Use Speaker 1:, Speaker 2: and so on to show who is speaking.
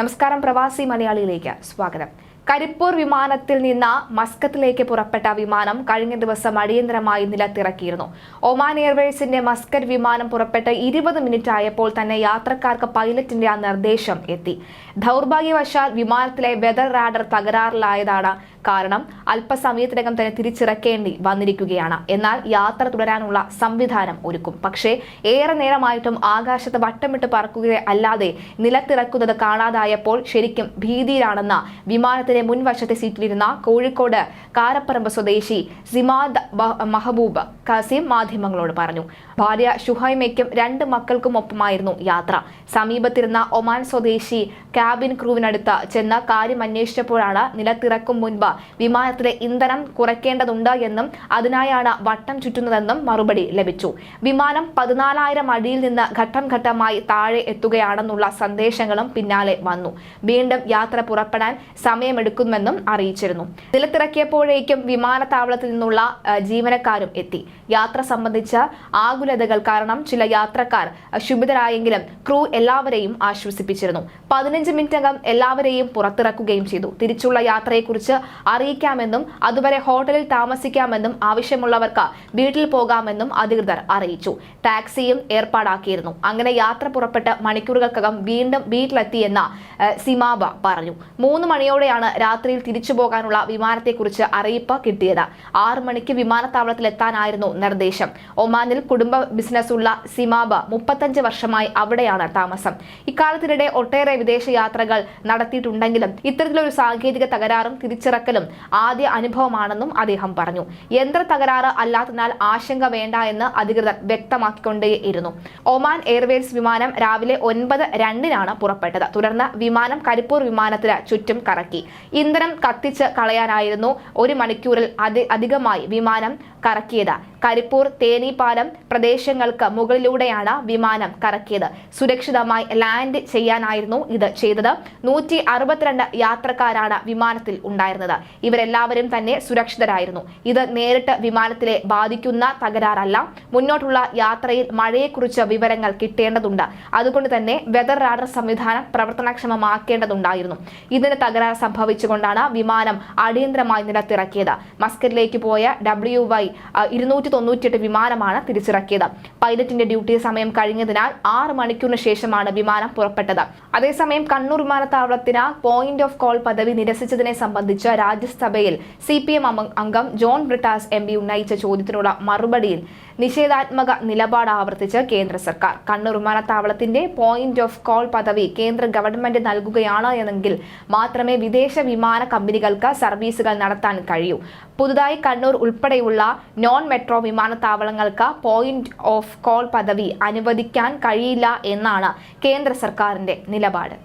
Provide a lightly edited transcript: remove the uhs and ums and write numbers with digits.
Speaker 1: നമസ്കാരം, പ്രവാസി മലയാളിയിലേക്ക് സ്വാഗതം. കരിപ്പൂർ വിമാനത്തിൽ നിന്ന് മസ്കത്തിലേക്ക് പുറപ്പെട്ട വിമാനം കഴിഞ്ഞ ദിവസം അടിയന്തരമായി നിലത്തിറക്കിയിരുന്നു. ഒമാൻ എയർവേസിന്റെ മസ്കറ്റ് വിമാനം പുറപ്പെട്ട് 20 മിനിറ്റ് ആയപ്പോൾ തന്നെ യാത്രക്കാർക്ക് പൈലറ്റിന്റെ ആ നിർദ്ദേശം എത്തി. ദൗർഭാഗ്യവശാൽ വിമാനത്തിലെ വെതർ റാഡർ തകരാറിലായതാണ് കാരണം. അല്പസമയത്തിനകം തന്നെ തിരിച്ചിറക്കേണ്ടി വന്നിരിക്കുകയാണ്. എന്നാൽ യാത്ര തുടരാനുള്ള സംവിധാനം ഒരുക്കും. പക്ഷേ ഏറെ നേരമായിട്ടും ആകാശത്ത് വട്ടമിട്ട് പറക്കുക അല്ലാതെ നിലത്തിറക്കുന്നത് കാണാതായപ്പോൾ ശരിക്കും ഭീതിയിലാണെന്ന വിമാനത്തിന്റെ മുൻവശത്തെ സീറ്റിലിരുന്ന കോഴിക്കോട് കാരപ്പറമ്പ് സ്വദേശി സിമാദ് മഹബൂബ് ഖാസിം മാധ്യമങ്ങളോട് പറഞ്ഞു. ഭാര്യ ഷുഹൈമയ്ക്കും 2 മക്കൾക്കും ഒപ്പമായിരുന്നു യാത്ര. സമീപത്തിരുന്ന ഒമാൻ സ്വദേശി ക്യാബിൻ ക്രൂവിനടുത്ത് ചെന്ന് കാര്യം അന്വേഷിച്ചപ്പോഴാണ് നിലത്തിറക്കും മുൻപ് വിമാനത്തിലെ ഇന്ധനം കുറയ്ക്കേണ്ടതുണ്ട് എന്നും അതിനായാണ് വട്ടം ചുറ്റുന്നതെന്നും മറുപടി ലഭിച്ചു. വിമാനം 14,000 അടിയിൽ നിന്ന് ഘട്ടം ഘട്ടമായി താഴെ എത്തുകയാണെന്നുള്ള സന്ദേശങ്ങളും പിന്നാലെ വന്നു. വീണ്ടും യാത്ര പുറപ്പെടാൻ സമയമെടുക്കുമെന്നും അറിയിച്ചിരുന്നു. നിലത്തിറക്കിയപ്പോഴേക്കും വിമാനത്താവളത്തിൽ നിന്നുള്ള ജീവനക്കാരും എത്തി. യാത്ര സംബന്ധിച്ച ആകുലതകൾ കാരണം ചില യാത്രക്കാർ ക്ഷുഭിതരായെങ്കിലും ക്രൂ എല്ലാവരെയും ആശ്വസിപ്പിച്ചിരുന്നു. 15 മിനിറ്റകം എല്ലാവരെയും പുറത്തിറക്കുകയും ചെയ്തു. തിരിച്ചുള്ള യാത്രയെക്കുറിച്ച് അറിയിക്കാമെന്നും അതുവരെ ഹോട്ടലിൽ താമസിക്കാമെന്നും ആവശ്യമുള്ളവർക്ക് വീട്ടിൽ പോകാമെന്നും അധികൃതർ അറിയിച്ചു. ടാക്സിയും ഏർപ്പാടാക്കിയിരുന്നു. അങ്ങനെ യാത്ര പുറപ്പെട്ട് മണിക്കൂറുകൾക്കകം വീണ്ടും വീട്ടിലെത്തിയെന്ന് സിമാബ പറഞ്ഞു. 3 മണിയോടെയാണ് രാത്രിയിൽ തിരിച്ചു പോകാനുള്ള വിമാനത്തെക്കുറിച്ച് അറിയിപ്പ് കിട്ടിയത്. 6 മണിക്ക് വിമാനത്താവളത്തിലെത്താനായിരുന്നു നിർദ്ദേശം. ഒമാനിൽ കുടുംബ ബിസിനസ്സുള്ള സിമാബ 35 വർഷമായി അവിടെയാണ് താമസം. ഇക്കാലത്തിനിടെ ഒട്ടേറെ വിദേശ യാത്രകൾ നടത്തിയിട്ടുണ്ടെങ്കിലും ഇത്തരത്തിലൊരു സാങ്കേതിക തകരാറും തിരിച്ചിറക്കലും ആദ്യ അനുഭവമാണെന്നും അദ്ദേഹം പറഞ്ഞു. യന്ത്ര തകരാറ് അല്ലാത്തതിനാൽ ആശങ്ക വേണ്ട എന്ന് അധികൃതർ വ്യക്തമാക്കിക്കൊണ്ടേയിരുന്നു. ഒമാൻ എയർവേസ് വിമാനം രാവിലെ 9:02 പുറപ്പെട്ടത്. തുടർന്ന് വിമാനം കരിപ്പൂർ വിമാനത്തിന് ചുറ്റും കറക്കി. ഇന്ധനം കത്തിച്ച് കളയാനായിരുന്നു 1 മണിക്കൂറിൽ അധികമായി വിമാനം കറക്കിയത്. കരിപ്പൂർ തേനിപ്പാലം പ്രദേശങ്ങൾക്ക് മുകളിലൂടെയാണ് വിമാനം കറക്കിയത്. സുരക്ഷിതമായി ലാൻഡ് ചെയ്യാനായിരുന്നു ഇത് ചെയ്തത്. 162 യാത്രക്കാരാണ് വിമാനത്തിൽ ഉണ്ടായിരുന്നത്. ഇവരെല്ലാവരും തന്നെ സുരക്ഷിതരായിരുന്നു. ഇത് നേരിട്ട് വിമാനത്തിലെ ബാധിക്കുന്ന തകരാറല്ല. മുന്നോട്ടുള്ള യാത്രയിൽ മഴയെക്കുറിച്ച് വിവരങ്ങൾ കിട്ടേണ്ടതുണ്ട്. അതുകൊണ്ട് തന്നെ വെതർ റാഡർ സംവിധാനം പ്രവർത്തനക്ഷമമാക്കേണ്ടതുണ്ടായിരുന്നു. ഇതിന് തകരാർ സംഭവിച്ചുകൊണ്ടാണ് വിമാനം അടിയന്തരമായി നിലത്തിറക്കിയത്. മസ്കറ്റിലേക്ക് പോയ WY298 വിമാനമാണ് തിരിച്ചിറക്കിയത്. പൈലറ്റിന്റെ ഡ്യൂട്ടി സമയം കഴിഞ്ഞതിനാൽ 6 മണിക്കൂറിന് ശേഷമാണ് വിമാനം പുറപ്പെട്ടത്. അതേസമയം കണ്ണൂർ വിമാനത്താവളത്തിന് പോയിന്റ് ഓഫ് കോൾ പദവി നിരസിച്ചതിനെ സംബന്ധിച്ച് രാജ്യസഭയിൽ CPM അംഗം ജോൺ ബ്രിട്ടാസ് MP ഉന്നയിച്ച ചോദ്യത്തിനുള്ള മറുപടിയിൽ നിഷേധാത്മക നിലപാട് ആവർത്തിച്ച് കേന്ദ്ര സർക്കാർ. കണ്ണൂർ വിമാനത്താവളത്തിന്റെ പോയിന്റ് ഓഫ് കോൾ പദവി കേന്ദ്ര ഗവൺമെന്റ് നൽകുകയാണ് എന്നെങ്കിൽ മാത്രമേ വിദേശ വിമാന കമ്പനികൾക്ക് സർവീസുകൾ നടത്താൻ കഴിയൂ. പുതുതായി കണ്ണൂർ ഉൾപ്പെടെയുള്ള നോൺ മെട്രോ വിമാനത്താവളങ്ങൾക്ക് പോയിന്റ് ഓഫ് കോൾ പദവി അനുവദിക്കാൻ കഴിയില്ല എന്നാണ് കേന്ദ്ര സർക്കാരിന്റെ നിലപാട്.